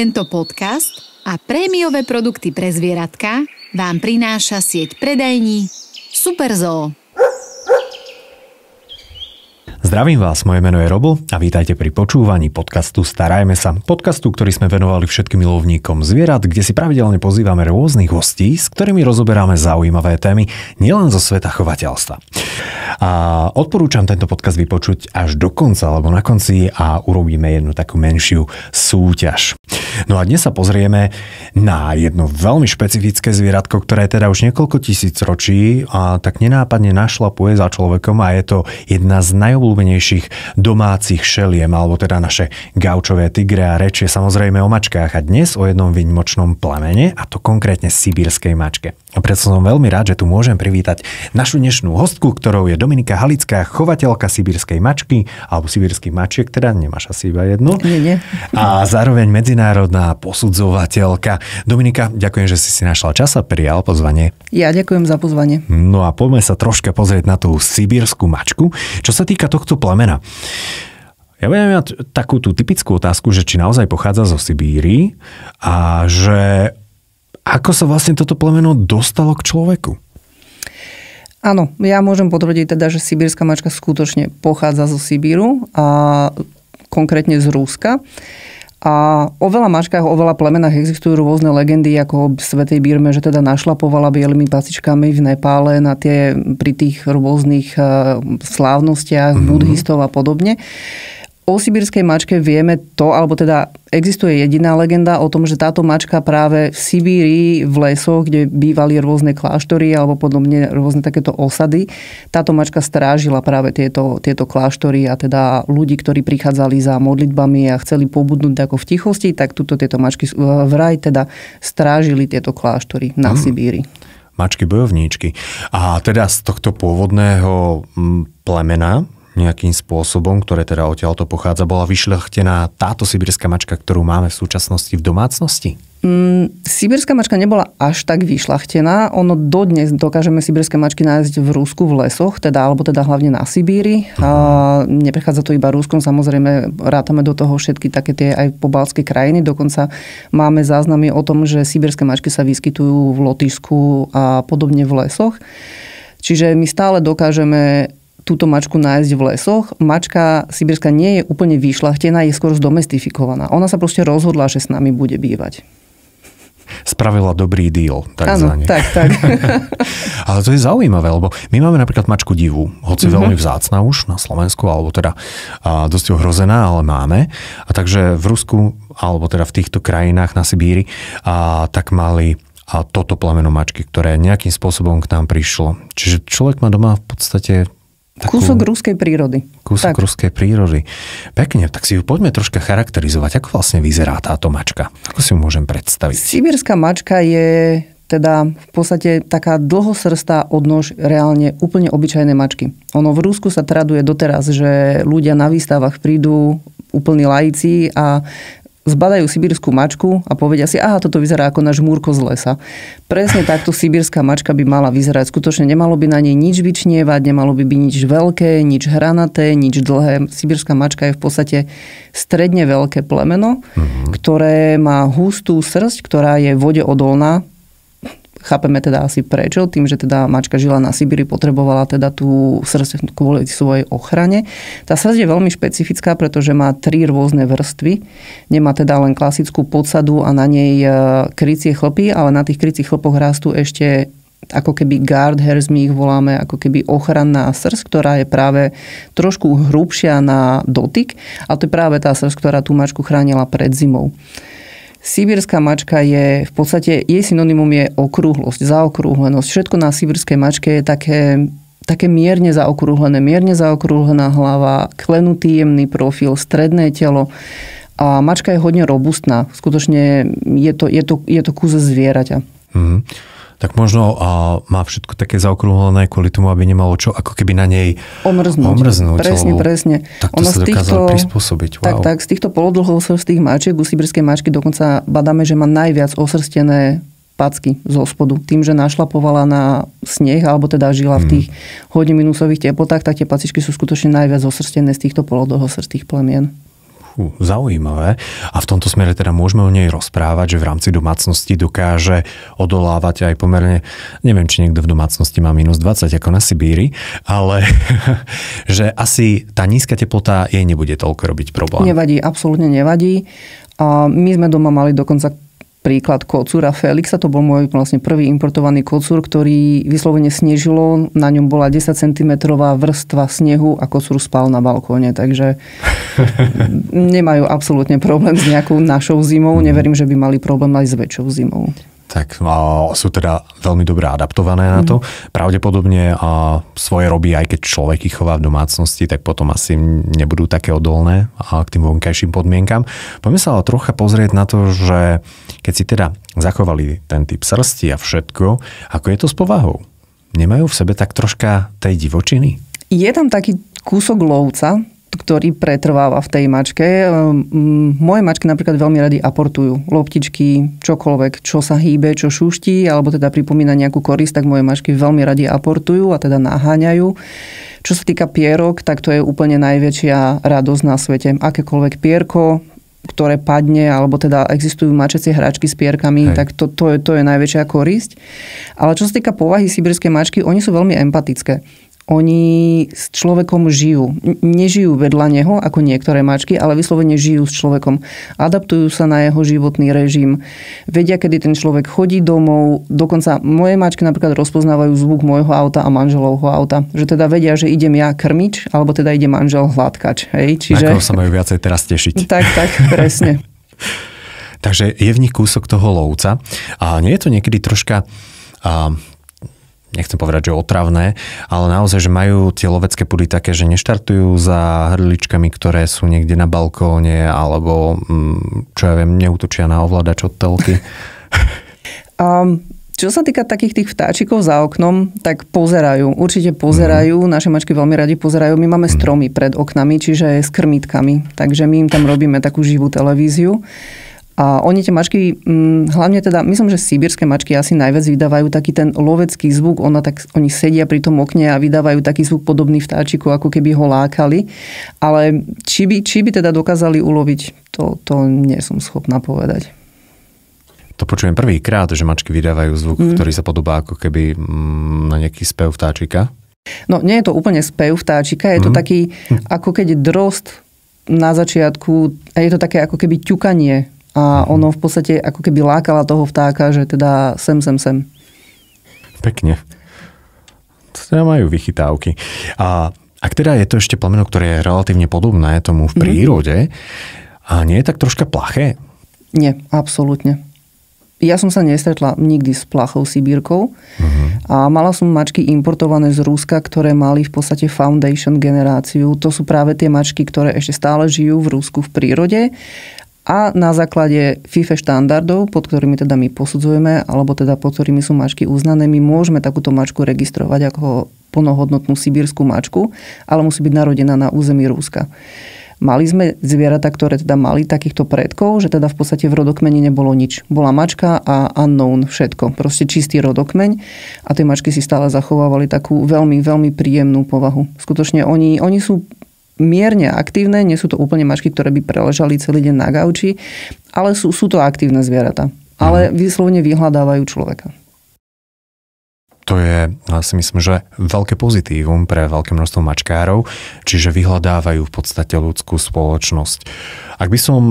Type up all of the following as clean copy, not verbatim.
Tento podcast a prémiové produkty pre zvieratka vám prináša sieť predajní Superzoo. Zdravím vás, moje meno je Robo a vítajte pri počúvaní podcastu Starajme sa. Podcastu, ktorý sme venovali všetkým milovníkom zvierat, kde si pravidelne pozývame rôznych hostí, s ktorými rozoberáme zaujímavé témy nielen zo sveta chovateľstva. A odporúčam tento podcast vypočuť až do konca, alebo na konci a urobíme jednu takú menšiu súťaž. No a dnes sa pozrieme na jedno veľmi špecifické zvieratko, ktoré teda už niekoľko tisíc ročí a tak nenápadne našlapuje za človekom a je to jedna z najobľúbenejších domácich šeliem, alebo teda naše gaučové tigre, a reč je samozrejme o mačkách a dnes o jednom výnimočnom plemene, a to konkrétne sibírskej mačke. A preto som veľmi rád, že tu môžem privítať našu dnešnú hostku, ktorou je Dominika Halická, chovateľka sibírskej mačky, alebo sibírskych mačiek, teda nemáš asi iba jednu. Nie. A zároveň medzinárodná posudzovateľka. Dominika, ďakujem, že si našla čas a prijal pozvanie. Ja ďakujem za pozvanie. No a poďme sa troška pozrieť na tú sibírskú mačku. Čo sa týka tohto plemena, ja budem mať takú tú typickú otázku, že či naozaj pochádza zo Sibíry a že ako sa vlastne toto plemeno dostalo k človeku? Áno, ja môžem potvrdiť teda, že sibírska mačka skutočne pochádza zo Sibíru a konkrétne z Ruska. A o veľa mačkách, o veľa plemenách existujú rôzne legendy, ako o svätej Birme, že teda našlapovala bielými pasičkami v Nepále pri tých rôznych slávnostiach buddhistov a podobne. O sibírskej mačke vieme to, alebo teda existuje jediná legenda o tom, že táto mačka práve v Sibíri, v lesoch, kde bývali rôzne kláštory alebo podobne rôzne takéto osady, táto mačka strážila práve tieto kláštory a teda ľudí, ktorí prichádzali za modlitbami a chceli pobudnúť ako v tichosti, tak tieto mačky vraj teda strážili tieto kláštory na Sibíri. Mačky bojovníčky. A teda z tohto pôvodného plemena nejakým spôsobom, ktoré teda odtiaľto pochádza, bola vyšľachtená táto sibírska mačka, ktorú máme v súčasnosti v domácnosti? Sibírska mačka nebola až tak vyšľachtená. Ono dodnes dokážeme sibírske mačky nájsť v Rusku v lesoch, alebo hlavne na Sibíri. Neprechádza to iba Ruskom, samozrejme rátame do toho všetky také tie aj pobaltské krajiny. Dokonca máme záznamy o tom, že sibírske mačky sa vyskytujú v Lotyšsku a podobne v lesoch. Čiže my stále dokážeme túto mačku nájsť v lesoch. Mačka sibírska nie je úplne vyšľachtená, je skôr zdomestifikovaná. Ona sa proste rozhodla, že s nami bude bývať. Spravila dobrý deal. Áno, tak. Ale to je zaujímavé, lebo my máme napríklad mačku divú, hoci veľmi vzácna už na Slovensku, alebo teda dosť ohrozená, ale máme. A takže v Rusku, alebo teda v týchto krajinách na Sibíri, tak mali toto plemeno mačky, ktoré nejakým spôsobom k nám prišlo. Čiže človek má doma v podstate kúsok ruskej prírody. Ruskej prírody. Pekne, tak si ju poďme troška charakterizovať. Ako vlastne vyzerá táto mačka? Ako si ju môžem predstaviť? Sibírska mačka je teda v podstate taká dlhosrstá odnož reálne úplne obyčajné mačky. Ono v Rusku sa traduje doteraz, že ľudia na výstavách prídu úplní laici a zbadajú sibírskú mačku a povedia si, toto vyzerá ako náš múrko z lesa. Presne takto sibírska mačka by mala vyzerať. Skutočne nemalo by na nej nič vyčnievať, nemalo by byť nič veľké, nič hranaté, nič dlhé. Sibírska mačka je v podstate stredne veľké plemeno, ktoré má hustú srsť, ktorá je vode odolná. Chápeme teda asi prečo, tým, že teda mačka žila na Sibíri, potrebovala teda tú srsť kvôli svojej ochrane. Tá srsť je veľmi špecifická, pretože má 3 rôzne vrstvy. Nemá teda len klasickú podsadu a na nej krycie chlpy, ale na tých krycích chlpoch rastú ešte ako keby guard hairs, my ich voláme, ako keby ochranná srsť, ktorá je práve trošku hrubšia na dotyk. A to je práve tá srsť, ktorá tú mačku chránila pred zimou. Sibírska mačka je v podstate, jej synonymum je okrúhlosť, zaokrúhlenosť. Všetko na sibírskej mačke je také mierne zaokrúhlená hlava, klenutý jemný profil, stredné telo. A mačka je hodne robustná. Skutočne je to kus zvieraťa. Tak možno má všetko také zaokrúhlené kvôli tomu, aby nemalo čo ako keby na nej omrznúť. Presne. Tak to sa dokázalo prispôsobiť. Wow. Tak, z týchto polodlhosrstých mačiek u sibírskej mačky dokonca badáme, že má najviac osrstené packy zo spodu. Tým, že našlapovala na sneh, alebo teda žila v tých hodne minusových teplotách, tak tie pacičky sú skutočne najviac osrstené z týchto polodlhosrstých plemien. Zaujímavé. A v tomto smere teda môžeme o nej rozprávať, že v rámci domácnosti dokáže odolávať aj pomerne, neviem, či niekto v domácnosti má minus 20 ako na Sibíri, ale že asi tá nízka teplota jej nebude toľko robiť problém. Nevadí, absolútne nevadí. A my sme doma mali dokonca príklad kocúra Felixa, to bol môj vlastne prvý importovaný kocúr, ktorý vyslovene snežilo, na ňom bola 10 cm vrstva snehu a kocúr spal na balkóne, takže nemajú absolútne problém s nejakou našou zimou, neverím, že by mali problém aj s väčšou zimou. Tak sú teda veľmi dobre adaptované na to. Pravdepodobne svoje robí, aj keď človek ich chová v domácnosti, tak potom asi nebudú také odolné k tým vonkajším podmienkam. Poďme sa ale trocha pozrieť na to, že keď si teda zachovali ten typ srsti a všetko, ako je to s povahou? Nemajú v sebe tak troška tej divočiny? Je tam taký kúsok lovca, ktorý pretrváva v tej mačke. Moje mačky napríklad veľmi radi aportujú. Loptičky, čokoľvek, čo sa hýbe, čo šuští, alebo teda pripomína nejakú korisť, tak moje mačky veľmi radi aportujú a teda naháňajú. Čo sa týka pierok, tak to je úplne najväčšia radosť na svete. Akékoľvek pierko, ktoré padne, alebo teda existujú mačecie hračky s pierkami, tak to je najväčšia korisť. Ale čo sa týka povahy sibírskej mačky, oni sú veľmi empatické. Oni s človekom žijú. Nežijú vedľa neho, ako niektoré mačky, ale vyslovene žijú s človekom. Adaptujú sa na jeho životný režim. Vedia, kedy ten človek chodí domov. Dokonca moje mačky napríklad rozpoznávajú zvuk môjho auta a manželovho auta. Že teda vedia, že idem ja krmič, alebo teda ide manžel hladkač. Hej? Čiže... Ako sa majú viacej teraz tešiť. Tak, presne. Takže je v nich kúsok toho lovca. A nie je to niekedy troška... nechcem povedať, že otravné, ale naozaj, že majú tie lovecké pudy také, že neštartujú za hrdličkami, ktoré sú niekde na balkóne, alebo čo ja viem, neútočia na ovládač od telky. Čo sa týka takých tých vtáčikov za oknom, tak pozerajú. Určite pozerajú. Naše mačky veľmi radi pozerajú. My máme stromy pred oknami, čiže s krmítkami. Takže my im tam robíme takú živú televíziu. A oni tie mačky, hlavne teda, myslím, že sibírske mačky asi najviac vydávajú taký ten lovecký zvuk. Oni sedia pri tom okne a vydávajú taký zvuk podobný vtáčiku, ako keby ho lákali. Ale či by teda dokázali uloviť, to nie som schopná povedať. To počujem prvýkrát, že mačky vydávajú zvuk, ktorý sa podobá ako keby na nejaký spev vtáčika. No, nie je to úplne spev vtáčika, je to taký, ako keď drost na začiatku, a je to také ako keby ťukanie. A ono v podstate ako keby lákala toho vtáka, že teda sem. Pekne. To teda majú vychytávky. A ak teda je to ešte plemeno, ktoré je relatívne podobné tomu v prírode, a nie je tak troška plaché? Nie, absolútne. Ja som sa nestretla nikdy s plachou sibírkou a mala som mačky importované z Ruska, ktoré mali v podstate foundation generáciu. To sú práve tie mačky, ktoré ešte stále žijú v Rusku v prírode. A na základe FIFE štandardov, pod ktorými teda my posudzujeme, alebo teda pod ktorými sú mačky uznané, my môžeme takúto mačku registrovať ako plnohodnotnú sibírskú mačku, ale musí byť narodená na území Ruska. Mali sme zvieratá, ktoré teda mali takýchto predkov, že teda v podstate v rodokmeni nebolo nič. Bola mačka a unknown všetko. Proste čistý rodokmeň a tie mačky si stále zachovávali takú veľmi, veľmi príjemnú povahu. Skutočne oni sú mierne aktívne, nie sú to úplne mačky, ktoré by preležali celý deň na gauči, ale sú to aktívne zvieratá. Ale vyslovene vyhľadávajú človeka. To je, si myslím, že veľké pozitívum pre veľké množstvo mačkárov, čiže vyhľadávajú v podstate ľudskú spoločnosť. Ak by som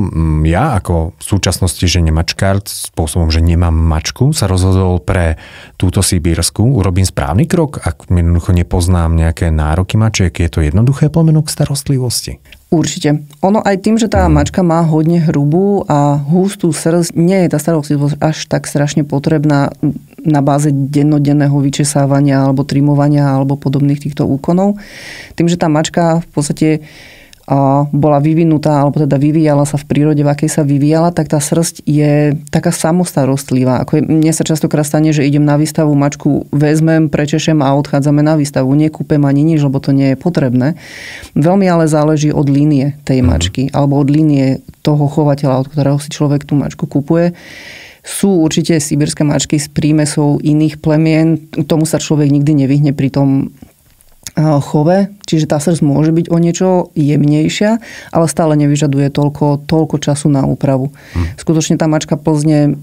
ja ako v súčasnosti, že nemačkár, spôsobom, že nemám mačku, sa rozhodol pre túto sibírsku, urobím správny krok, ak jednoducho nepoznám nejaké nároky mačiek, je to jednoduché plemeno k starostlivosti? Určite. Ono aj tým, že tá mačka má hodne hrubú a hustú srst, nie je tá starostlivosť až tak strašne potrebná na báze dennodenného vyčesávania alebo trimovania alebo podobných týchto úkonov. Tým, že tá mačka v podstate bola vyvinutá, alebo teda vyvíjala sa v prírode, v akej sa vyvíjala, tak tá srst je taká samostarostlivá. Mne sa častokrát stane, že idem na výstavu, mačku vezmem, prečešem a odchádzame na výstavu. Nekúpem ani nič, lebo to nie je potrebné. Veľmi ale záleží od línie tej mačky, alebo od línie toho chovateľa, od ktorého si človek tú mačku kupuje. Sú určite sibírske mačky s prímesou iných plemien. Tomu sa človek nikdy nevyhne pri tom chove, čiže tá srst môže byť o niečo jemnejšia, ale stále nevyžaduje toľko času na úpravu. Skutočne tá mačka plzne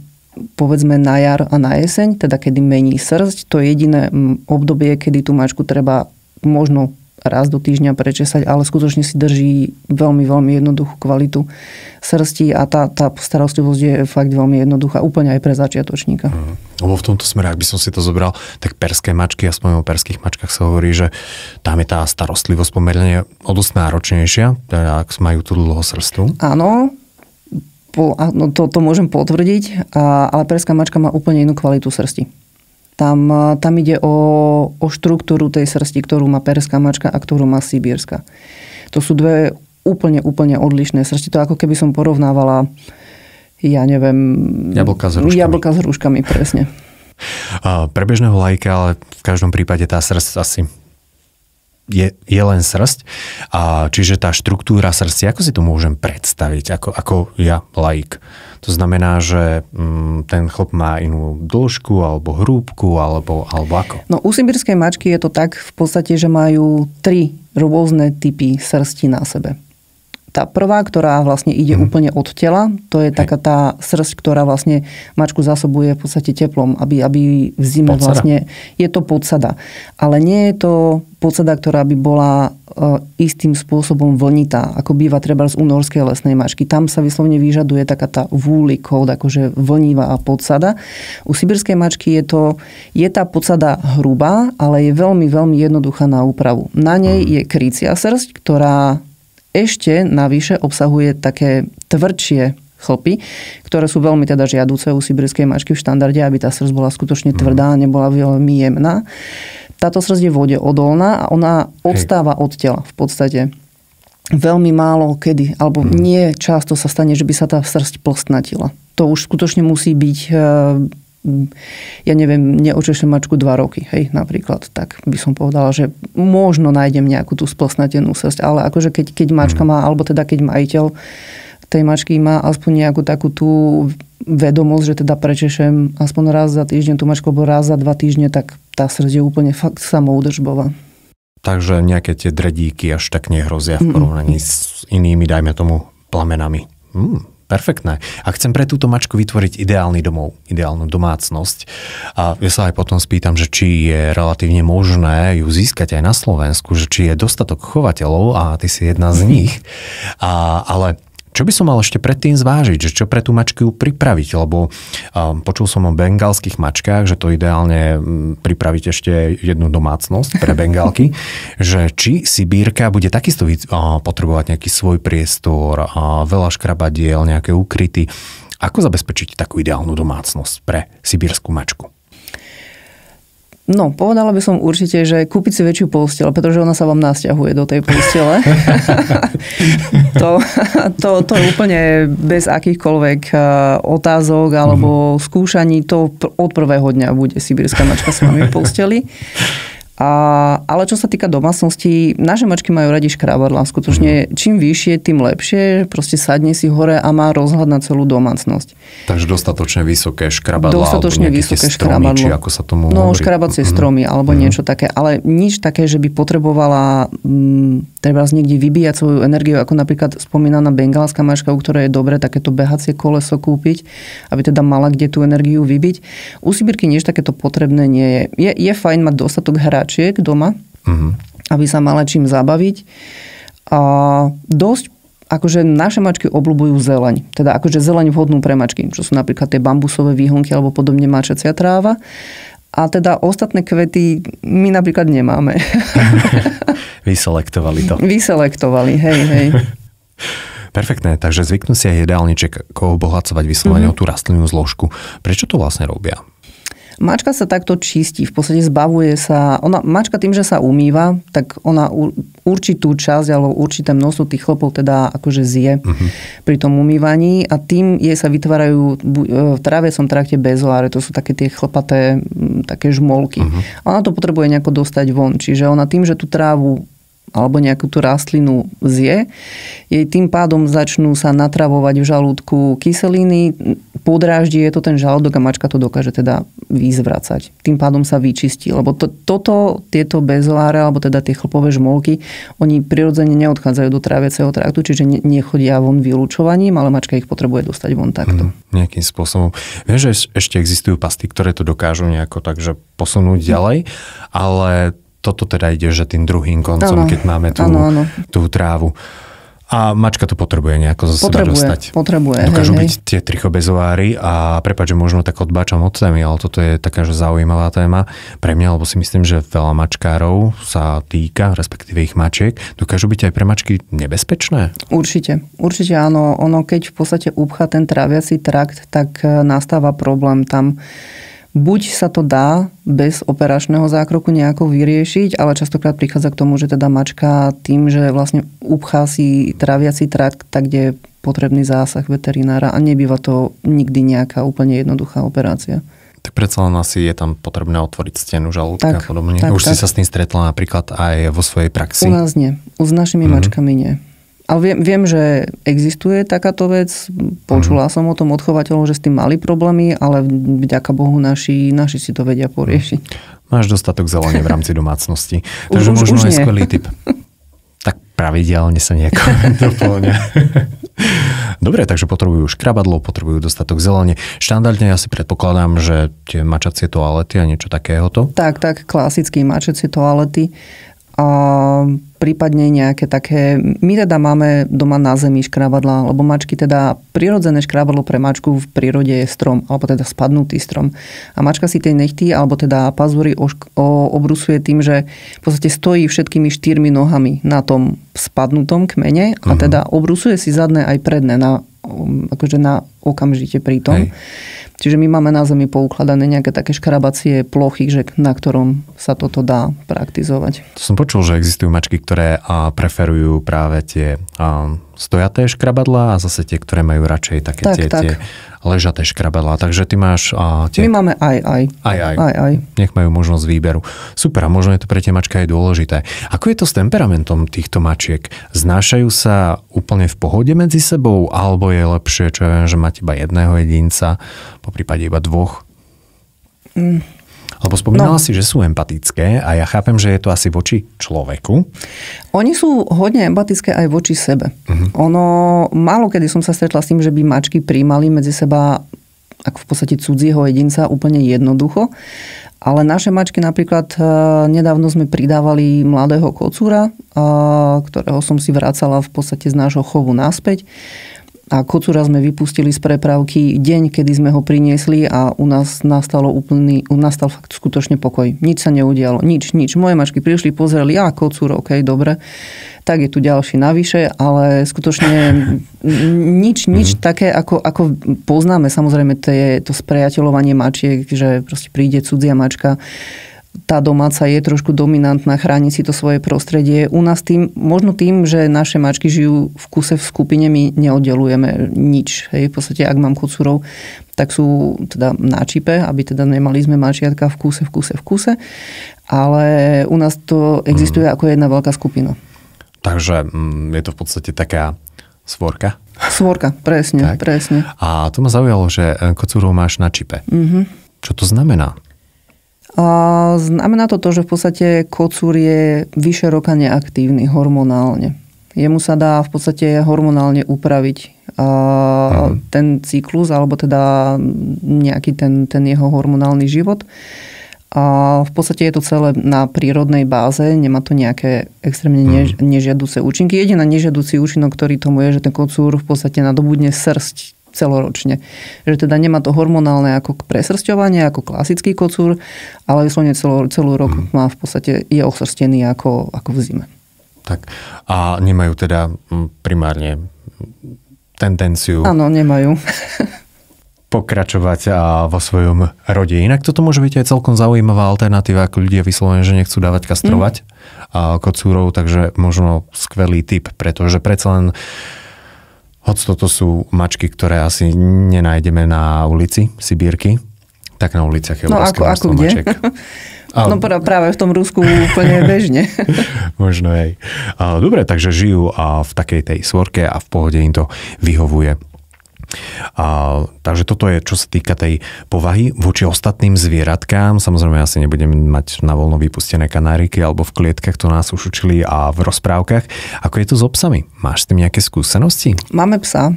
povedzme na jar a na jeseň, teda kedy mení srst, to je jediné obdobie, kedy tú mačku treba možno raz do týždňa prečesať, ale skutočne si drží veľmi, veľmi jednoduchú kvalitu srsti a tá starostlivosť je fakt veľmi jednoduchá, úplne aj pre začiatočníka. Lebo v tomto smere, ak by som si to zobral, tak perské mačky, aspoň o perských mačkách sa hovorí, že tam je tá starostlivosť pomerne o dosť náročnejšia, teda ak majú tú dlhosrstu. Áno, to môžem potvrdiť, ale perská mačka má úplne inú kvalitu srsti. Tam ide o štruktúru tej srsti, ktorú má perská mačka a ktorú má sibírska. To sú dve úplne odlišné srsti. To ako keby som porovnávala, ja neviem... Jablka s hruškami. Jablka s hruškami, presne. Pre bežného laika, ale v každom prípade tá srst asi je len srst. Čiže tá štruktúra srsti, ako si to môžem predstaviť? Ako ja, laik. To znamená, že ten chlop má inú dĺžku, alebo hrúbku, alebo ako? No u sibírskej mačky je to tak v podstate, že majú 3 rôzne typy srsti na sebe. Tá prvá, ktorá vlastne ide úplne od tela, to je taká tá srst, ktorá vlastne mačku zásobuje v podstate teplom, aby v zime podsada. vlastne je to podsada. Ale nie je to podsada, ktorá by bola istým spôsobom vlnitá, ako býva treba z norskej lesnej mačky. Tam sa vyslovne vyžaduje taká tá woolly coat, akože vlnivá podsada. U sibírskej mačky je tá podsada hrubá, ale je veľmi, veľmi jednoduchá na úpravu. Na nej je krycia srst, ktorá ešte navyše obsahuje také tvrdšie chlpy, ktoré sú veľmi teda žiaduce u sibírskej mačky v štandarde, aby tá srst bola skutočne tvrdá a nebola veľmi jemná. Táto srst je vode odolná a ona odstáva od tela v podstate. Veľmi málo kedy, alebo nie často sa stane, že by sa tá srst plstnatila. To už skutočne musí byť, ja neviem, neočešem mačku 2 roky, hej, napríklad. Tak by som povedala, že možno nájdem nejakú tú splstnatenú srst, ale akože keď mačka má, alebo teda keď majiteľ tej mačky má aspoň nejakú takú tú vedomosť, že teda prečešem aspoň raz za týždeň tú mačku, alebo raz za 2 týždne, tak tá srst je úplne fakt samoudržbová. Takže nejaké tie dredíky až tak nehrozia v porovnaní s inými, dajme tomu, plamenami. Perfektné. A chcem pre túto mačku vytvoriť ideálny domov, ideálnu domácnosť. A ja sa aj potom spýtam, že či je relatívne možné ju získať aj na Slovensku, že či je dostatok chovateľov a ty si jedna z nich. Ale čo by som mal ešte predtým zvážiť, že čo pre tú mačku pripraviť, lebo počul som o bengálskych mačkách, že to ideálne pripraviť ešte jednu domácnosť pre bengálky, že či sibírka bude takisto potrebovať nejaký svoj priestor, veľa škrabadiel, nejaké ukryty. Ako zabezpečiť takú ideálnu domácnosť pre sibírskú mačku? No, povedala by som určite, že kúpiť si väčšiu posteľ, pretože ona sa vám nasťahuje do tej postele. to je úplne bez akýchkoľvek otázok alebo skúšaní. To od prvého dňa bude sibírska mačka s vami v posteli. Ale čo sa týka domácnosti, naše mačky majú radi škrabadlá. Skutočne, čím vyššie, tým lepšie. Proste sadne si hore a má rozhľad na celú domácnosť. Takže dostatočne vysoké škrabadlá. Dostatočne vysoké škrabadlo. Či ako sa tomu no, hovorí? škrabacie stromy alebo niečo také. Ale nič také, že by potrebovala treba niekde vybíjať svoju energiu, ako napríklad spomínaná bengálska mačka, u ktorej je dobre takéto behacie koleso kúpiť, aby teda mala kde tú energiu vybiť. U sibírky nič takéto potrebné nie je. Je fajn mať dostatok hračiek doma, aby sa mala čím zabaviť. A dosť, akože naše mačky obľúbujú zeleň. Teda akože zeleň vhodnú pre mačky, čo sú napríklad tie bambusové výhonky alebo podobne mačacia tráva. A teda ostatné kvety my napríklad nemáme. Vyselektovali to. Vyselektovali, hej. Perfektné, takže zvyknú si aj jedálniček obohacovať vyslovene o tú rastlinnú zložku. Prečo to vlastne robia? Mačka sa takto čistí, v podstate zbavuje sa, mačka tým, že sa umýva, tak ona určitú časť alebo určité množstvo tých chlopov teda akože zje pri tom umývaní a tým jej sa vytvárajú v tráviacom trakte bezoáre, to sú také tie chlpaté také žmolky. Ona to potrebuje nejako dostať von, čiže ona tým, že tú trávu alebo nejakú tú rastlinu zje, jej tým pádom začnú sa natravovať v žalúdku kyseliny, podráždi je to ten žalúdok a mačka to dokáže teda vyzvracať. Tým pádom sa vyčistí, lebo tieto bezoáre, alebo teda tie chlpové žmolky, oni prirodzene neodchádzajú do tráviaceho traktu, čiže nechodia von vylúčovaním, ale mačka ich potrebuje dostať von takto. Nejakým spôsobom. Viem, že ešte existujú pasty, ktoré to dokážu nejako takže posunúť ďalej, ale toto teda ide, že tým druhým koncom, keď máme tú trávu. A mačka to potrebuje nejako zo seba dostať. Potrebuje. Dokážu byť tie trichobezoáry a prepáč, že možno tak odbáčam od témy, ale toto je taká, že zaujímavá téma pre mňa, lebo si myslím, že veľa mačkárov sa týka, respektíve ich mačiek. Dokážu byť aj pre mačky nebezpečné? Určite áno. Ono, keď v podstate upchá ten tráviaci trakt, tak nastáva problém tam. Buď sa to dá bez operačného zákroku nejako vyriešiť, ale častokrát prichádza k tomu, že teda mačka tým, že vlastne upchá si tráviaci trakt, tak kde je potrebný zásah veterinára a nebýva to nikdy nejaká úplne jednoduchá operácia. Tak predsa len asi je tam potrebné otvoriť stenu žalúdka a podobne. Už si sa s tým stretla napríklad aj vo svojej praxi? U nás nie. S našimi mačkami nie. Ale viem, že existuje takáto vec. Počula som o tom od chovateľov, že s tým mali problémy, ale vďaka Bohu naši si to vedia poriešiť. Máš dostatok zelene v rámci domácnosti. Takže možno je skvelý tip. Tak pravidelne sa nejako doplňa. Dobre, takže potrebujú škrabadlo, potrebujú dostatok zelene. Štandardne ja si predpokladám, že tie mačacie toalety a niečo takéhoto? Tak, klasické mačacie toalety. A prípadne nejaké také, my teda máme doma na zemi škrabadlá, lebo mačky teda, prirodzené škrabadlo pre mačku v prírode je strom, alebo teda spadnutý strom. A mačka si tie nechty, alebo teda pazúry obrusuje tým, že v podstate stojí všetkými 4 nohami na tom spadnutom kmene a teda obrusuje si zadné aj predné akože na okamžite prítom. Hej. Čiže my máme na zemi poukladané nejaké také škrabacie plochy, na ktorom sa toto dá praktizovať. To som počul, že existujú mačky, ktoré preferujú práve tie stojaté škrabadlá a zase tie, ktoré majú radšej také tie ležaté škrabadlá. Takže ty máš tie... My máme aj. Nech majú možnosť výberu. Super, a možno je to pre tie mačky aj dôležité. Ako je to s temperamentom týchto mačiek? Znášajú sa úplne v pohode medzi sebou, alebo je lepšie, čo ja viem, že máte iba jedného jedinca, poprípade iba dvoch? Lebo spomínala si, že sú empatické a ja chápem, že je to asi voči človeku. Oni sú hodne empatické aj voči sebe. Málo kedy som sa stretla s tým, že by mačky prijímali medzi seba ako v podstate cudzieho jedinca úplne jednoducho. Ale naše mačky napríklad nedávno sme pridávali mladého kocúra, ktorého som si vracala v podstate z nášho chovu naspäť. A kocúra sme vypustili z prepravky deň, kedy sme ho priniesli a u nás nastal fakt skutočne pokoj. Nič sa neudialo, nič. Moje mačky prišli, pozreli, kocúr, ok, dobre. Tak je tu ďalší navyše, ale skutočne nič také, ako poznáme, samozrejme, to spriateľovanie mačiek, že proste príde cudzia mačka, tá domáca je trošku dominantná, chráni si to svoje prostredie. U nás možno tým, že naše mačky žijú v kuse v skupine, my neoddelujeme nič. Hej. V podstate, ak mám kocúrov, tak sú teda na čipe, aby teda nemali sme mačiatka v kuse. Ale u nás to existuje ako jedna veľká skupina. Takže je to v podstate taká svorka? Svorka, presne. A to ma zaujalo, že kocúrov máš na čipe. Čo to znamená? Znamená to, že v podstate kocúr je vyše roka neaktívny hormonálne. Jemu sa dá v podstate hormonálne upraviť ten cyklus, alebo teda nejaký ten jeho hormonálny život. A v podstate je to celé na prírodnej báze, nemá to nejaké extrémne nežiaduce účinky. Jediný nežiaducí účinok, ktorý tomu je, že ten kocúr v podstate nadobudne srsť celoročne. Že teda nemá to hormonálne ako presrsťovanie, ako klasický kocúr, ale vyslovene celú rok má v podstate, je ochsrstený ako v zime. Tak. A nemajú teda primárne tendenciu... Áno, nemajú. pokračovať vo svojom rode. Inak toto môže byť aj celkom zaujímavá alternatíva, ako ľudia vyslovene, že nechcú dávať kastrovať kocúrov, takže možno skvelý tip, pretože predsa len hoď toto sú mačky, ktoré asi nenájdeme na ulici, Sibírky, tak na uliciach je obrovské množstvo mačiek. No práve v tom Rusku úplne bežne. Možno aj. Dobre, takže žijú v takej tej svorke a v pohode im to vyhovuje. Takže toto je, čo sa týka tej povahy voči ostatným zvieratkám. Samozrejme, asi nebudem mať na voľno vypustené kanáriky alebo v klietkach, to nás už učili a v rozprávkach. Ako je to s psami? Máš s tým nejaké skúsenosti? Máme psa,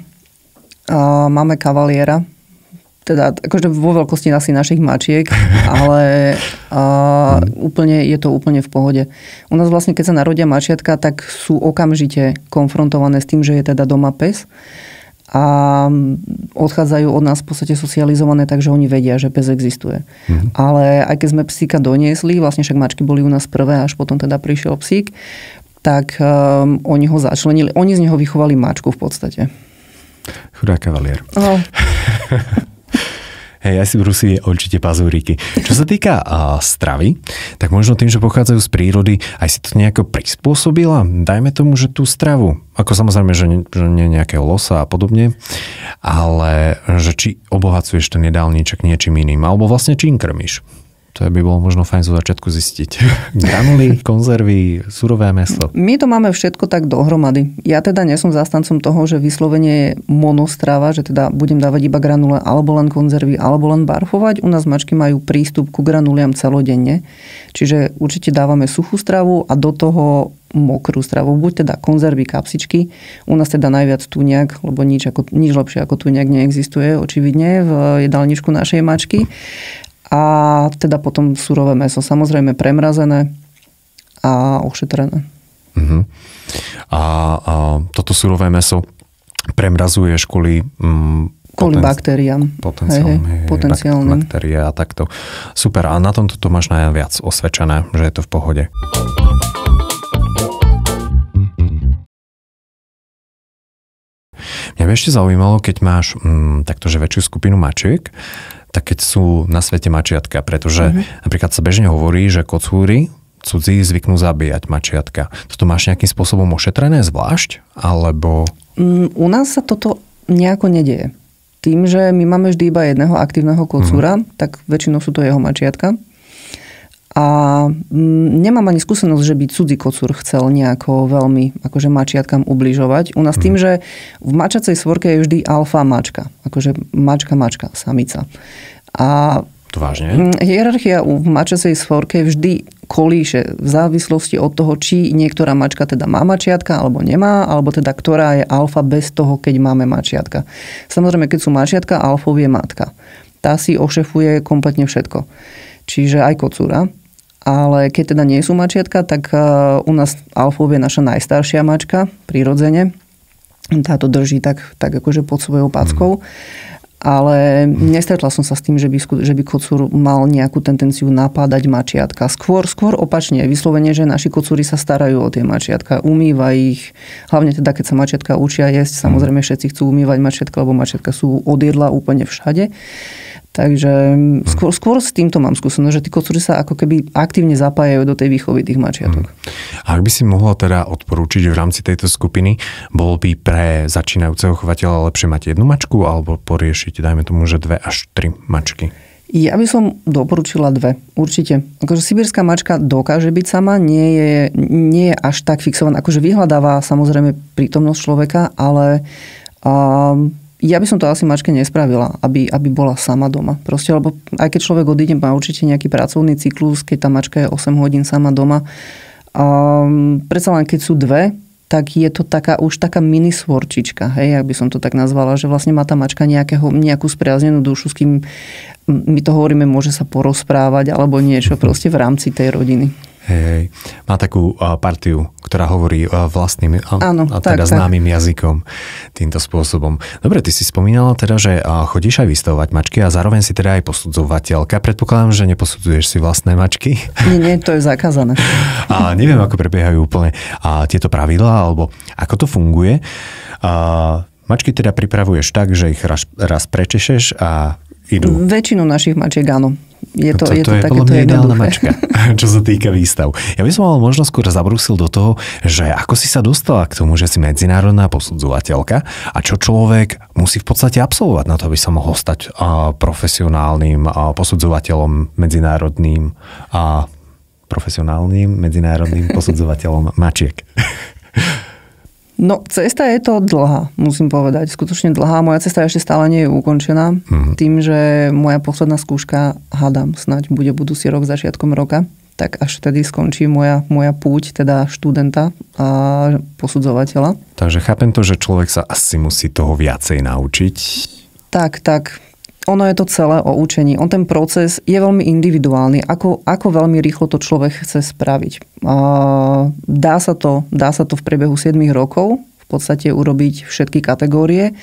máme kavaliera, teda akože vo veľkosti asi našich mačiek, ale je to úplne v pohode. U nás vlastne, keď sa narodia mačiatka, tak sú okamžite konfrontované s tým, že je teda doma pes a odchádzajú od nás v podstate socializované, takže oni vedia, že pes existuje. Ale aj keď sme psíka doniesli, vlastne však mačky boli u nás prvé, až potom teda prišiel psík, tak oni ho začlenili. Oni z neho vychovali mačku v podstate. Chudá kavalier. No. Hej, asi brusí určite pazúriky. Čo sa týka stravy, tak možno tým, že pochádzajú z prírody, aj si to nejako prispôsobila? Dajme tomu, že tú stravu, ako samozrejme, že nie nejakého losa a podobne, ale že či obohacuješ ten jedálniček niečím iným, alebo vlastne čím krmíš? To by bolo možno fajn zo začiatku zistiť. Granuly, konzervy, surové mäso. My to máme všetko tak dohromady. Ja teda nie som zástancom toho, že vyslovene je monostrava, že teda budem dávať iba granule, alebo len konzervy, alebo len barfovať. U nás mačky majú prístup ku granuliam celodenne. Čiže určite dávame suchú stravu a do toho mokrú stravu. Buď teda konzervy, kapsičky. U nás teda najviac tuniak, lebo nič lepšie ako tuniak neexistuje, očividne, v jedálničku našej mačky. A teda potom surové mäso, samozrejme premrazené a ošetrené. Uh-huh. A toto surové mäso premrazuješ kvôli baktériám. Potenciálne baktérie a takto. Super. A na tomto to máš najviac osvedčené, že je to v pohode. Mňa by ešte zaujímalo, keď máš taktože väčšiu skupinu mačiek, tak keď sú na svete mačiatka, pretože napríklad sa bežne hovorí, že kocúri cudzí zvyknú zabíjať mačiatka. Toto máš nejakým spôsobom ošetrené zvlášť? Alebo... U nás sa toto nejako nedieje. Tým, že my máme vždy iba jedného aktívneho kocúra, tak väčšinou sú to jeho mačiatka. A nemám ani skúsenosť, že by cudzí kocúr chcel nejako veľmi akože mačiatkám ubližovať. U nás tým, že v mačacej svorke je vždy alfa mačka. Akože mačka, samica. A to vážne? Hierarchia v mačacej svorke vždy kolíše v závislosti od toho, či niektorá mačka teda má mačiatka alebo nemá, alebo teda ktorá je alfa bez toho, keď máme mačiatka. Samozrejme, keď sú mačiatka, alfou je matka. Tá si ošefuje kompletne všetko. Čiže aj kocúra. Ale keď teda nie sú mačiatka, tak u nás alfou je naša najstaršia mačka, prirodzene. Táto drží tak akože pod svojou packou. Ale nestretla som sa s tým, že by kocúr mal nejakú tendenciu napádať mačiatka. Skôr opačne. Vyslovene, že naši kocúri sa starajú o tie mačiatka. Umýva ich. Hlavne teda, keď sa mačiatka učia jesť. Samozrejme, všetci chcú umývať mačiatka, lebo mačiatka sú od jedla úplne všade. Takže skôr s týmto mám skúsenosť, že tí kocúri sa ako keby aktívne zapájajú do tej výchovy tých mačiatok. A ak by si mohla teda odporúčiť v rámci tejto skupiny, bolo by pre začínajúceho chovateľa lepšie mať jednu mačku alebo poriešiť, dajme tomu, že 2 až 3 mačky? Ja by som doporučila 2. Určite. Akože sibírska mačka dokáže byť sama, nie je až tak fixovaná. Akože vyhľadáva samozrejme prítomnosť človeka, ale... Ja by som to asi mačke nespravila, aby bola sama doma. Proste, lebo aj keď človek odíde, má určite nejaký pracovný cyklus, keď tá mačka je 8 hodín sama doma. Predsa len keď sú 2, tak je to už taká mini svorčička, hej, ak by som to tak nazvala, že vlastne má tá mačka nejakú spriaznenú dušu, s kým my to hovoríme, môže sa porozprávať alebo niečo proste v rámci tej rodiny. Hej. Má takú partiu, ktorá hovorí vlastným a teda známym jazykom týmto spôsobom. Dobre, ty si spomínala teda, že chodíš aj vystavovať mačky a zároveň si teda aj posudzovateľka. Predpokladám, že neposudzuješ si vlastné mačky. Nie, to je zakázané. A neviem, ako prebiehajú úplne tieto pravidlá, alebo ako to funguje. Mačky teda pripravuješ tak, že ich raz prečešeš a idú. Väčšinu našich mačiek áno. je to takéto ideálna mačka, čo sa týka výstav. Ja by som mal možno skôr zabrúsil do toho, že ako si sa dostala k tomu, že si medzinárodná posudzovateľka a čo človek musí v podstate absolvovať na to, aby sa mohol stať profesionálnym posudzovateľom medzinárodným a profesionálnym medzinárodným posudzovateľom mačiek. No, cesta je to dlhá, musím povedať. Skutočne dlhá. Moja cesta ešte stále nie je ukončená. Tým, že moja posledná skúška, hádam, snáď bude budúci rok, začiatkom roka, tak až vtedy skončí moja púť, teda študenta a posudzovateľa. Takže chápem to, že človek sa asi musí toho viacej naučiť. Tak. Ono je to celé o učení. Ten proces je veľmi individuálny. Ako veľmi rýchlo to človek chce spraviť. Dá sa to v priebehu 7 rokov v podstate urobiť všetky kategórie.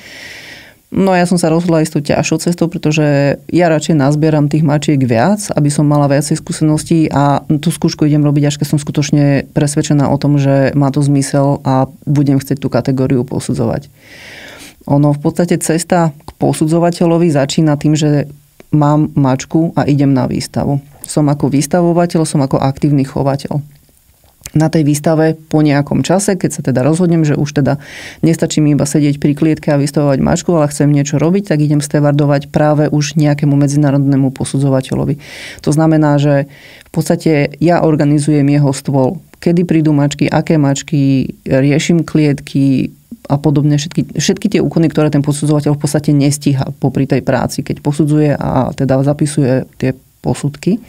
No ja som sa rozhodla ísť tou ťažšou cestou, pretože ja radšej nazbieram tých mačiek viac, aby som mala viacej skúseností a tú skúšku idem robiť, až keď som skutočne presvedčená o tom, že má to zmysel a budem chcieť tú kategóriu posudzovať. Ono v podstate cesta k posudzovateľovi začína tým, že mám mačku a idem na výstavu. Som ako výstavovateľ, som ako aktívny chovateľ. Na tej výstave po nejakom čase, keď sa teda rozhodnem, že už teda nestačí mi iba sedieť pri klietke a vystavovať mačku, ale chcem niečo robiť, tak idem stevardovať práve už nejakému medzinárodnému posudzovateľovi. To znamená, že v podstate ja organizujem jeho stôl. Kedy prídu mačky, aké mačky, riešim klietky a podobne. Všetky tie úkony, ktoré ten posudzovateľ v podstate nestíha popri tej práci, keď posudzuje a teda zapisuje tie posudky.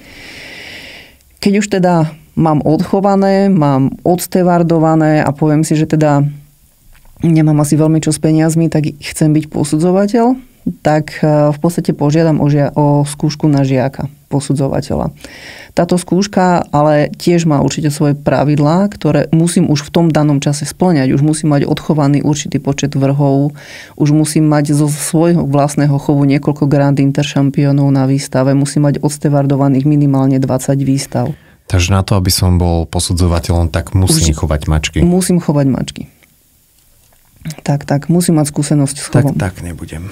Keď už teda mám odchované, mám odstevardované a poviem si, že teda nemám asi veľmi čo s peniazmi, tak chcem byť posudzovateľ, tak v podstate požiadam o skúšku na žiaka, posudzovateľa. Táto skúška ale tiež má určite svoje pravidlá, ktoré musím už v tom danom čase spĺňať. Už musím mať odchovaný určitý počet vrhov, už musím mať zo svojho vlastného chovu niekoľko Grand Inter šampiónov na výstave, musím mať odstevardovaných minimálne 20 výstav. Takže na to, aby som bol posudzovateľom, tak musím chovať mačky. Musím chovať mačky. Tak, musím mať skúsenosť s chovom. Tak nebudem.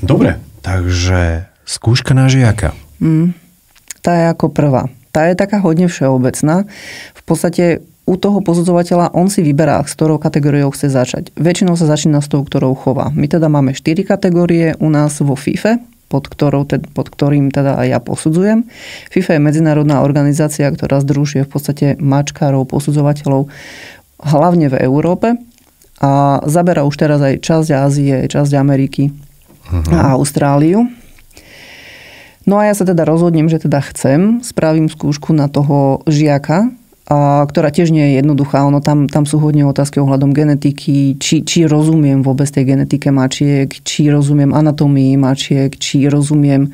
Dobre, takže skúška na žiaka. Tá je ako prvá. Tá je taká hodne všeobecná. V podstate u toho posudzovateľa on si vyberá, s ktorou kategóriou chce začať. Väčšinou sa začína s tou, ktorou chová. My teda máme 4 kategórie u nás vo FIFE, pod ktorým teda aj ja posudzujem. FIFA je medzinárodná organizácia, ktorá združuje v podstate mačkárov, posudzovateľov hlavne v Európe a zaberá už teraz aj časť Ázie, časť Ameriky a Austráliu. No a ja sa teda rozhodnem, že teda spravím skúšku na toho žiaka, ktorá tiež nie je jednoduchá. Tam sú hodne otázky ohľadom genetiky, či rozumiem vôbec tej genetike mačiek, či rozumiem anatómii mačiek, či rozumiem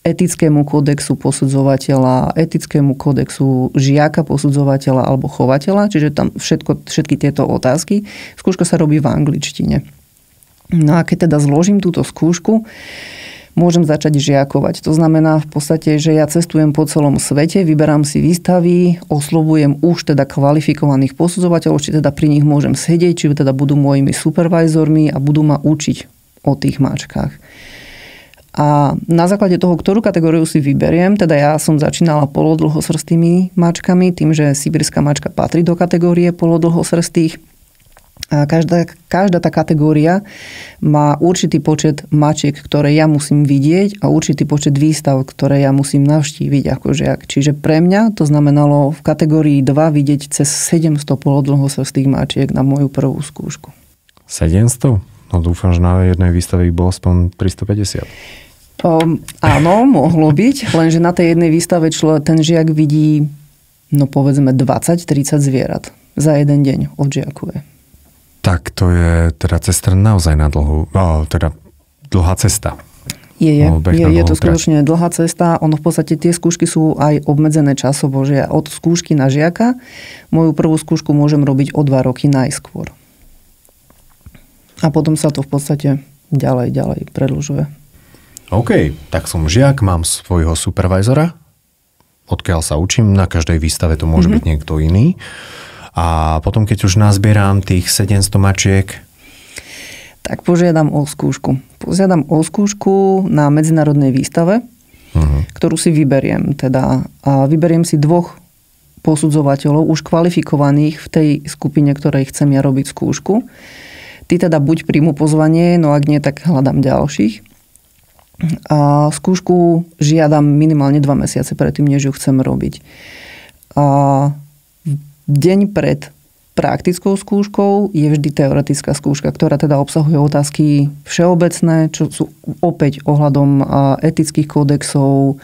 etickému kódexu posudzovateľa, etickému kódexu žiaka posudzovateľa alebo chovateľa. Čiže tam všetky tieto otázky. Skúška sa robí v angličtine. No a keď teda zložím túto skúšku, môžem začať žiakovať. To znamená v podstate, že ja cestujem po celom svete, vyberám si výstavy, oslovujem už teda kvalifikovaných posudzovateľov, či teda pri nich môžem sedieť, či teda budú mojimi supervizormi a budú ma učiť o tých mačkách. A na základe toho, ktorú kategóriu si vyberiem, teda ja som začínala polodlhosrstými mačkami, tým, že sibirská mačka patrí do kategórie polodlhosrstých. A každá tá kategória má určitý počet mačiek, ktoré ja musím vidieť a určitý počet výstav, ktoré ja musím navštíviť ako žiak. Čiže pre mňa to znamenalo v kategórii 2 vidieť cez 700 polodlhosrstých mačiek na moju prvú skúšku. 700? No dúfam, že na jednej výstave ich bolo aspoň 350. Áno, mohlo byť, lenže na tej jednej výstave ten žiak vidí, no povedzme 20-30 zvierat za jeden deň odžiakuje. Tak to je teda cesta naozaj na dlhá cesta. Je to skutočne dlhá cesta. Ono v podstate tie skúšky sú aj obmedzené časovo, že od skúšky na žiaka moju prvú skúšku môžem robiť o 2 roky najskôr. A potom sa to v podstate ďalej predĺžuje. OK, tak som žiak, mám svojho supervizora, odkiaľ sa učím, na každej výstave to môže byť niekto iný. A potom, keď už nazbierám tých 700 mačiek, tak požiadam o skúšku. Na medzinárodnej výstave. ktorú si vyberiem. Teda, a vyberiem si 2 posudzovateľov, už kvalifikovaných v tej skupine, ktorej chcem ja robiť skúšku. Tí teda buď príjmu pozvanie, no ak nie, tak hľadám ďalších. A skúšku žiadam minimálne 2 mesiace predtým, než ju chcem robiť. A deň pred praktickou skúškou je vždy teoretická skúška, ktorá teda obsahuje otázky všeobecné, čo sú opäť ohľadom etických kódexov,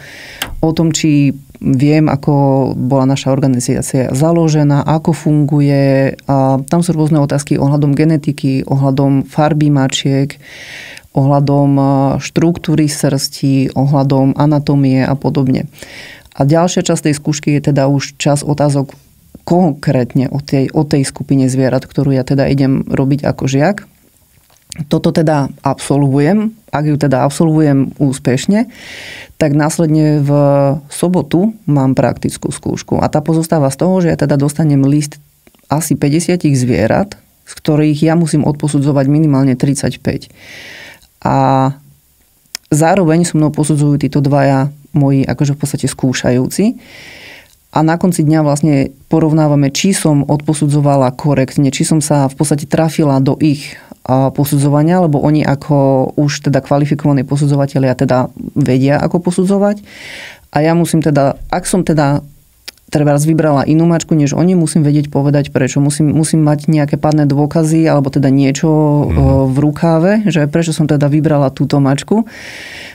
o tom, či viem, ako bola naša organizácia založená, ako funguje. A tam sú rôzne otázky ohľadom genetiky, ohľadom farby mačiek, ohľadom štruktúry srsti, ohľadom anatómie a podobne. A ďalšia časť tej skúšky je teda už čas otázok konkrétne o tej skupine zvierat, ktorú ja teda idem robiť ako žiak. Toto teda absolvujem. Ak ju teda absolvujem úspešne, tak následne v sobotu mám praktickú skúšku. A tá pozostáva z toho, že ja teda dostanem list asi 50 zvierat, z ktorých ja musím odposudzovať minimálne 35. A zároveň so mnou posudzujú títo 2 moji akože v podstate skúšajúci. A na konci dňa vlastne porovnávame, či som odposudzovala korektne, či som sa v podstate trafila do ich posudzovania, lebo oni ako už teda kvalifikovaní posudzovatelia teda vedia, ako posudzovať. A ja musím teda, ak som teda trebárs vybrala inú mačku, než oni, musím vedieť povedať prečo. Musím mať nejaké pádne dôkazy, alebo teda niečo v rukáve, že prečo som teda vybrala túto mačku.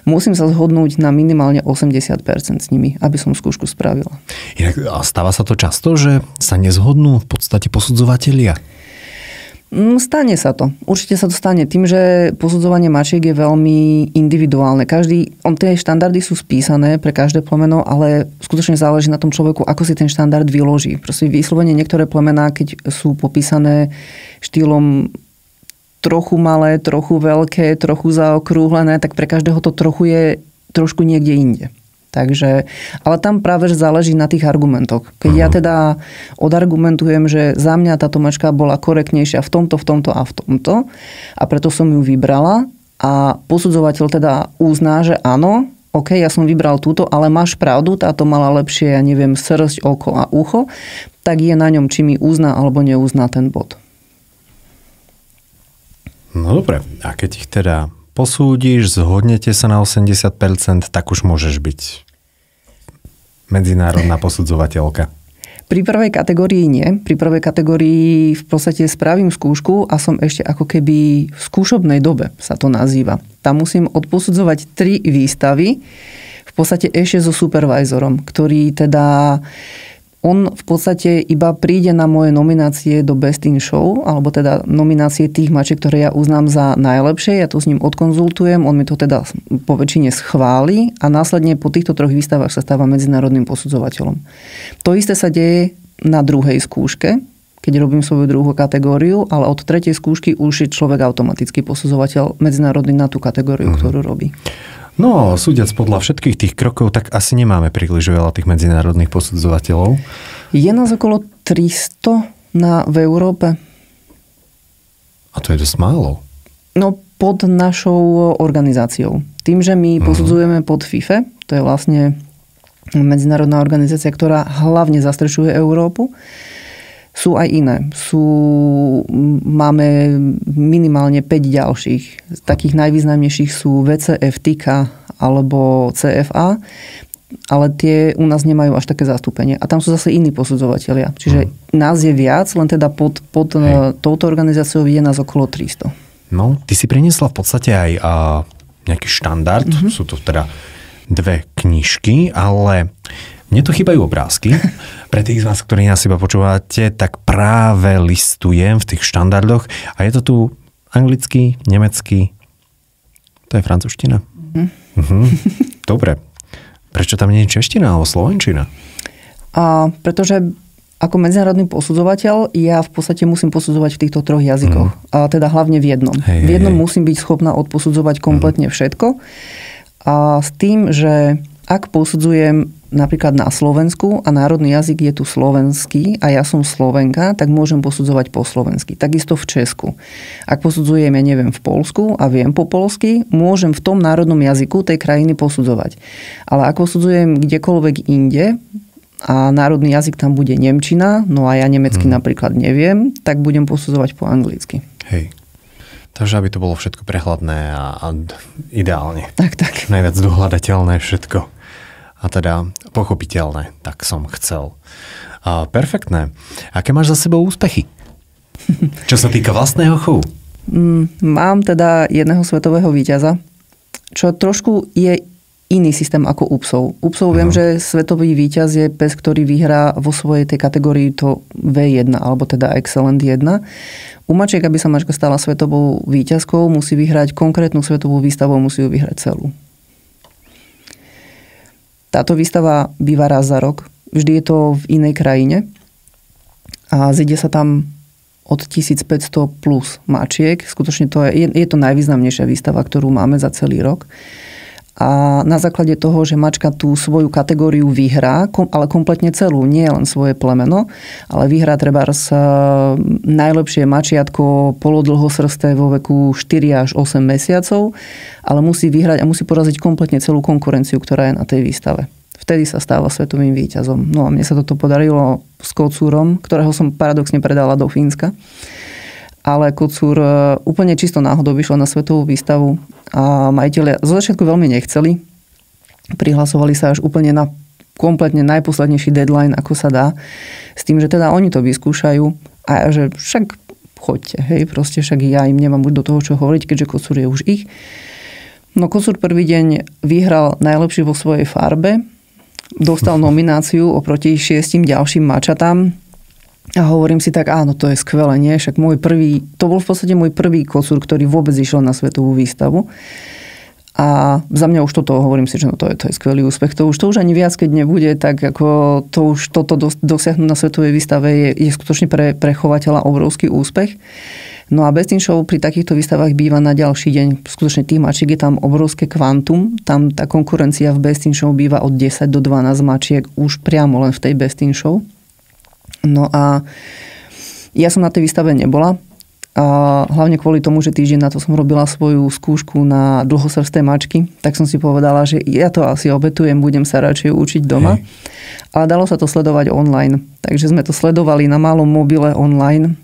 Musím sa zhodnúť na minimálne 80% s nimi, aby som skúšku spravila. Inak stáva sa to často, že sa nezhodnú v podstate posudzovatelia? Stane sa to. Určite sa to stane. Tým, že posudzovanie mačiek je veľmi individuálne. Tie štandardy sú spísané pre každé plemeno, ale skutočne záleží na tom človeku, ako si ten štandard vyloží. Proste vyslovene niektoré plemená, keď sú popísané štýlom trochu malé, trochu veľké, trochu zaokrúhlené, tak pre každého to trochu je trošku niekde inde. Takže, ale tam práve záleží na tých argumentoch. Keď ja teda odargumentujem, že za mňa táto mačka bola korektnejšia v tomto a v tomto a preto som ju vybrala a posudzovateľ teda uzná, že áno, OK, ja som vybral túto, ale máš pravdu, táto mala lepšie, ja neviem, srsť, oko a ucho, tak je na ňom, či mi uzná alebo neuzná ten bod. No dobre, a keď ich teda posúdiš, zhodnete sa na 80%, tak už môžeš byť medzinárodná posudzovateľka. Pri prvej kategórii nie. Pri prvej kategórii v podstate spravím skúšku a som ešte ako keby v skúšobnej dobe sa to nazýva. Tam musím odposudzovať 3 výstavy, v podstate ešte so supervisorom, ktorý teda on v podstate iba príde na moje nominácie do Best in Show, alebo teda nominácie tých mačiek, ktoré ja uznám za najlepšie. Ja to s ním odkonzultujem, on mi to teda po väčšine schváli a následne po týchto 3 výstavách sa stáva medzinárodným posudzovateľom. To isté sa deje na druhej skúške, keď robím svoju druhú kategóriu, ale od 3. skúšky už je človek automaticky posudzovateľ medzinárodný na tú kategóriu, ktorú robí. No, súdiac podľa všetkých tých krokov, tak asi nemáme príliš veľa tých medzinárodných posudzovateľov. Je nás okolo 300 v Európe. A to je dosť málo. No, pod našou organizáciou. Tým, že my posudzujeme pod FIFE, to je vlastne medzinárodná organizácia, ktorá hlavne zastrešuje Európu, sú aj iné. Máme minimálne 5 ďalších. Z takých najvýznamnejších sú VCF, TICA alebo CFA, ale tie u nás nemajú až také zastúpenie. A tam sú zase iní posudzovatelia. Čiže nás je viac, len teda pod touto organizáciou je nás okolo 300. No, ty si priniesla v podstate aj nejaký štandard. Sú to teda 2 knižky, ale mne tu chýbajú obrázky. Pre tých z vás, ktorí nás iba počúvate, tak práve listujem v tých štandardoch a je to tu anglicky, nemecky, to je francúzština. Dobre. Prečo tam nie je čeština alebo slovenčina? Pretože ako medzinárodný posudzovateľ ja v podstate musím posudzovať v týchto 3 jazykoch. A teda hlavne v jednom. V jednom musím byť schopná odposudzovať kompletne všetko. A s tým, že ak posudzujem napríklad na Slovensku a národný jazyk je tu slovenský a ja som Slovenka, tak môžem posudzovať po slovensky. Takisto v Česku. Ak posudzujem, ja neviem, v Poľsku a viem po poľsky, môžem v tom národnom jazyku tej krajiny posudzovať. Ale ak posudzujem kdekoľvek inde a národný jazyk tam bude nemčina, no a ja nemecky napríklad neviem, tak budem posudzovať po anglicky. Hej. Takže aby to bolo všetko prehľadné a ideálne. Tak. Najviac dohľadateľné všetko. A teda pochopiteľné, tak som chcel. Perfektné. Aké máš za sebou úspechy? Čo sa týka vlastného chovu? Mám teda jedného svetového víťaza, čo trošku je iný systém ako u psov. U psov viem, že svetový víťaz je pes, ktorý vyhrá vo svojej tej kategórii to V1, alebo teda Excellent 1. U mačiek, aby sa mačka stala svetovou víťazkou, musí vyhrať konkrétnu svetovú výstavu, musí ju vyhrať celú. Táto výstava býva raz za rok. Vždy je to v inej krajine. A zíde sa tam od 1500 plus mačiek. Skutočne je to najvýznamnejšia výstava, ktorú máme za celý rok. A na základe toho, že mačka tú svoju kategóriu vyhrá, ale kompletne celú, nie len svoje plemeno, ale vyhrá trebárs najlepšie mačiatko polodlhosrsté vo veku 4 až 8 mesiacov, ale musí vyhrať a musí poraziť kompletne celú konkurenciu, ktorá je na tej výstave. Vtedy sa stáva svetovým víťazom. No a mne sa toto podarilo s kocúrom, ktorého som paradoxne predala do Fínska. Ale kocúr úplne čisto náhodou vyšiel na svetovú výstavu a majitelia zo začiatku veľmi nechceli. Prihlasovali sa až úplne na kompletne najposlednejší deadline, ako sa dá. S tým, že teda oni to vyskúšajú a že však choďte, hej, proste však ja im nemám už do toho, čo hovoriť, keďže kocúr je už ich. No kocúr prvý deň vyhral najlepšie vo svojej farbe, dostal nomináciu oproti 6 ďalším mačatám. A hovorím si tak, áno, to je skvelé, nie? Však to bol v podstate môj prvý kocúr, ktorý vôbec išiel na svetovú výstavu. A za mňa už toto, hovorím si, že no to je skvelý úspech. To už ani viac, keď nebude, tak ako to už toto dosiahnuť na svetovej výstave je skutočne pre chovateľa obrovský úspech. No a Best in Show pri takýchto výstavách býva na ďalší deň. Skutočne tých mačiek je tam obrovské kvantum. Tam tá konkurencia v Best in Show býva od 10 do 12 mačiek už priamo len v tej Best in Show. No a ja som na tej výstave nebola. A hlavne kvôli tomu, že týždeň na to som robila svoju skúšku na dlhosrsté mačky, tak som si povedala, že ja to asi obetujem, budem sa radšej učiť doma. Ale dalo sa to sledovať online. Takže sme to sledovali na malom mobile online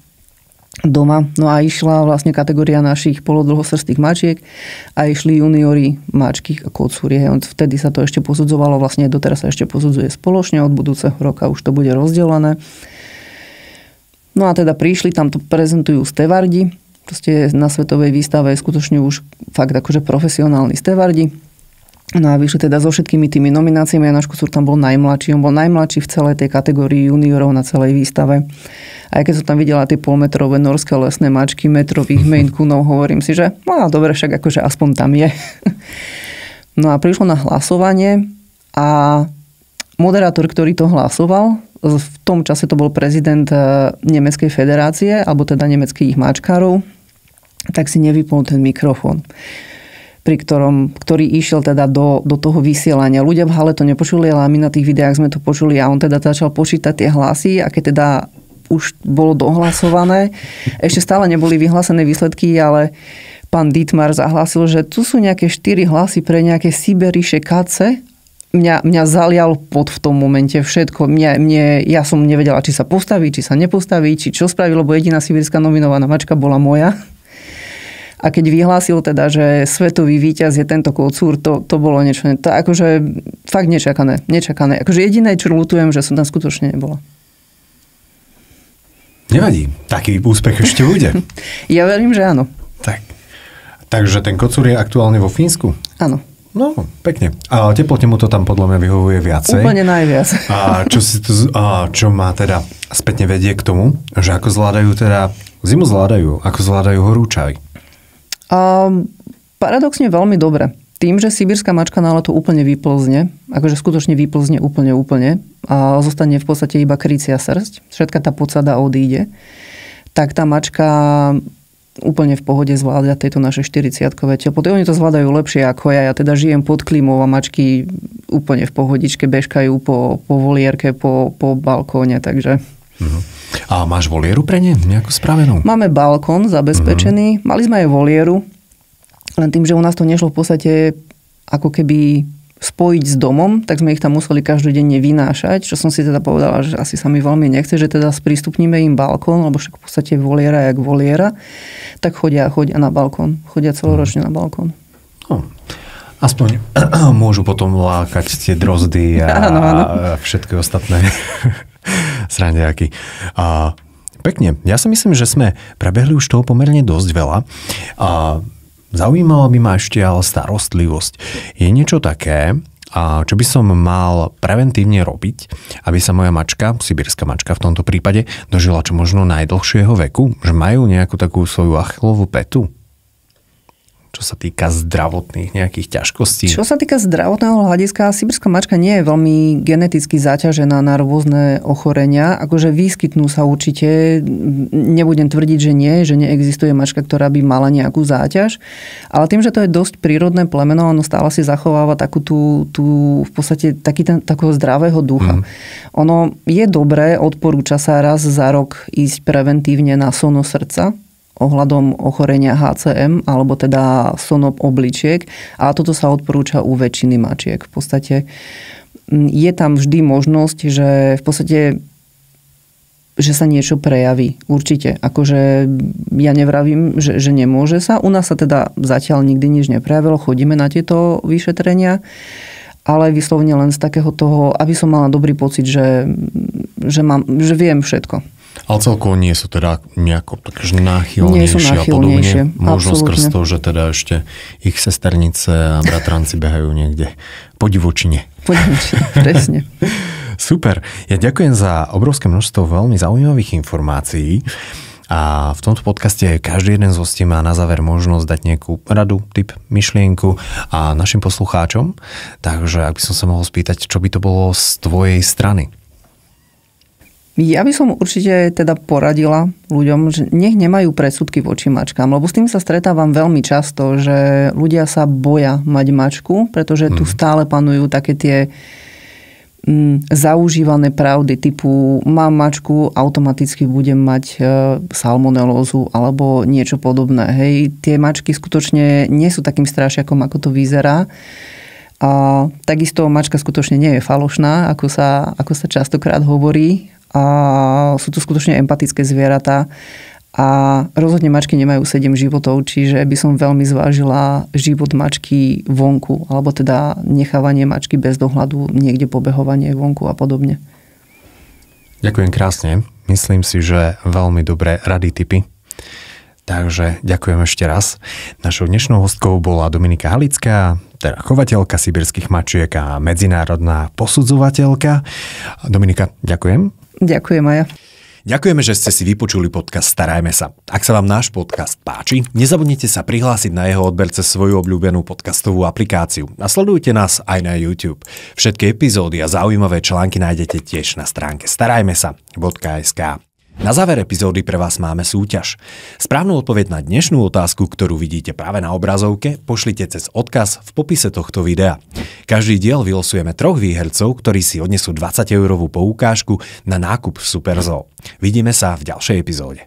doma. No a išla vlastne kategória našich polodlhosrstých mačiek a išli juniori mačky a kocúrie. Vtedy sa to ešte posudzovalo, vlastne doteraz sa ešte posudzuje spoločne, od budúceho roka už to bude rozdelené. No a teda prišli, tam to prezentujú stevardi. Proste na svetovej výstave je skutočne už fakt akože profesionálni stevardi. No a vyšli teda so všetkými tými nomináciami a náš kocúr tam bol najmladší. On bol najmladší v celej tej kategórii juniorov na celej výstave. A keď som tam videla tie polmetrové norské lesné mačky, metrových Maine Coonov, hovorím si, že no dobre, však akože aspoň tam je. No a prišlo na hlasovanie a moderátor, ktorý to hlasoval, v tom čase to bol prezident Nemeckej federácie, alebo teda nemeckých mačkárov, tak si nevypol ten mikrofón, ktorý išiel teda do toho vysielania. Ľudia v hale to nepočuli, ale my na tých videách sme to počuli a on teda začal počítať tie hlasy a keď teda už bolo dohlasované, ešte stále neboli vyhlásené výsledky, ale pán Dietmar zahlásil, že tu sú nejaké 4 hlasy pre nejaké Siberiše kace. Mňa zalial pot v tom momente všetko. Ja som nevedela, či sa postaví, či sa nepostaví, či čo spravilo, lebo jediná sibirská nominovaná mačka bola moja. A keď vyhlásil teda, že svetový víťaz je tento kocúr, to bolo niečo, to akože fakt nečakané. Akože jediné, čo ľutujem, že som tam skutočne nebola. Nevadí, taký úspech ešte bude. Ja verím, že áno. Takže ten kocúr je aktuálne vo Fínsku? Áno. No, pekne. A teplote mu to tam podľa mňa vyhovuje viacej. Úplne najviac. A čo má teda spätne vedie k tomu, že ako zvládajú teda, zimu zvládajú, ako zvládajú horúčaj? Paradoxne veľmi dobre. Tým, že sibírska mačka na leto úplne vyplzne, akože skutočne vyplzne úplne a zostane v podstate iba krycia srsť, všetka tá podsada odíde, tak tá mačka úplne v pohode zvládať tieto naše 40-kové teploty. Oni to zvládajú lepšie ako ja. Ja teda žijem pod klímou a mačky úplne v pohodičke bežkajú po volierke, po balkóne, takže... A máš volieru pre ne nejakú spravenú? Máme balkón zabezpečený. Mali sme aj volieru, len tým, že u nás to nešlo v podstate ako keby spojiť s domom, tak sme ich tam museli každodenne vynášať, čo som si teda povedala, že asi sa mi veľmi nechce, že teda sprístupníme im balkón, lebo však v podstate voliera jak voliera, tak chodia na balkón. Chodia celoročne na balkón. No, aspoň môžu potom lákať tie drozdy a všetky ostatné srandiaky. Pekne. Ja si myslím, že sme prebehli už toho pomerne dosť veľa. Zaujímala by ma ešte ale starostlivosť. Je niečo také, čo by som mal preventívne robiť, aby sa moja mačka, sibírska mačka v tomto prípade, dožila čo možno najdlhšieho veku? Že majú nejakú takú svoju achillovú pätu? Čo sa týka zdravotných nejakých ťažkostí? Čo sa týka zdravotného hľadiska, sibírska mačka nie je veľmi geneticky zaťažená na rôzne ochorenia. Akože vyskytnú sa určite, nebudem tvrdiť, že nie, že neexistuje mačka, ktorá by mala nejakú záťaž. Ale tým, že to je dosť prírodné plemeno, ono stále si zachováva takú tú v podstate takého zdravého ducha. Ono je dobré, odporúča sa raz za rok ísť preventívne na sono srdca, ohľadom ochorenia HCM, alebo teda sonop obličiek. A toto sa odporúča u väčšiny mačiek. V podstate je tam vždy možnosť, že v podstate že sa niečo prejaví. Určite. Akože ja nevravím, že nemôže sa. U nás sa teda zatiaľ nikdy nič neprejavilo. Chodíme na tieto vyšetrenia, ale vyslovene len z takého toho, aby som mala dobrý pocit, že viem všetko. Ale celkovo nie sú teda nejako takže náchylnejšie a podobne. Možno skrz to, že teda ešte ich sesternice a bratranci behajú niekde po divočine. Po divočine, presne. Super. Ja ďakujem za obrovské množstvo veľmi zaujímavých informácií. A v tomto podcaste každý jeden z hostí má na záver možnosť dať nejakú radu, tip, myšlienku a našim poslucháčom. Takže ak by som sa mohol spýtať, čo by to bolo z tvojej strany? Ja by som určite teda poradila ľuďom, že nech nemajú predsudky voči mačkám, lebo s tým sa stretávam veľmi často, že ľudia sa boja mať mačku, pretože tu stále panujú také tie zaužívané pravdy typu mám mačku, automaticky budem mať salmonelózu alebo niečo podobné. Hej, tie mačky skutočne nie sú takým strašiakom, ako to vyzerá. A takisto mačka skutočne nie je falošná, ako sa častokrát hovorí. A sú to skutočne empatické zvieratá a rozhodne mačky nemajú 7 životov, čiže by som veľmi zvážila život mačky vonku, alebo teda nechávanie mačky bez dohľadu, niekde pobehovanie vonku a podobne. Ďakujem krásne. Myslím si, že veľmi dobré rady, tipy. Takže ďakujem ešte raz. Našou dnešnou hostkou bola Dominika Halická, teda chovateľka sibírskych mačiek a medzinárodná posudzovateľka. Dominika, ďakujem. Ďakujem, Maja. Ďakujeme, že ste si vypočuli podcast Starajme sa. Ak sa vám náš podcast páči, nezabudnite sa prihlásiť na jeho odber cez svoju obľúbenú podcastovú aplikáciu a sledujte nás aj na YouTube. Všetky epizódy a zaujímavé články nájdete tiež na stránke starajmesa.sk. Na záver epizódy pre vás máme súťaž. Správnu odpoveď na dnešnú otázku, ktorú vidíte práve na obrazovke, pošlite cez odkaz v popise tohto videa. Každý diel vylosujeme 3 výhercov, ktorí si odnesú 20 eurovú poukážku na nákup v Superzoo. Vidíme sa v ďalšej epizóde.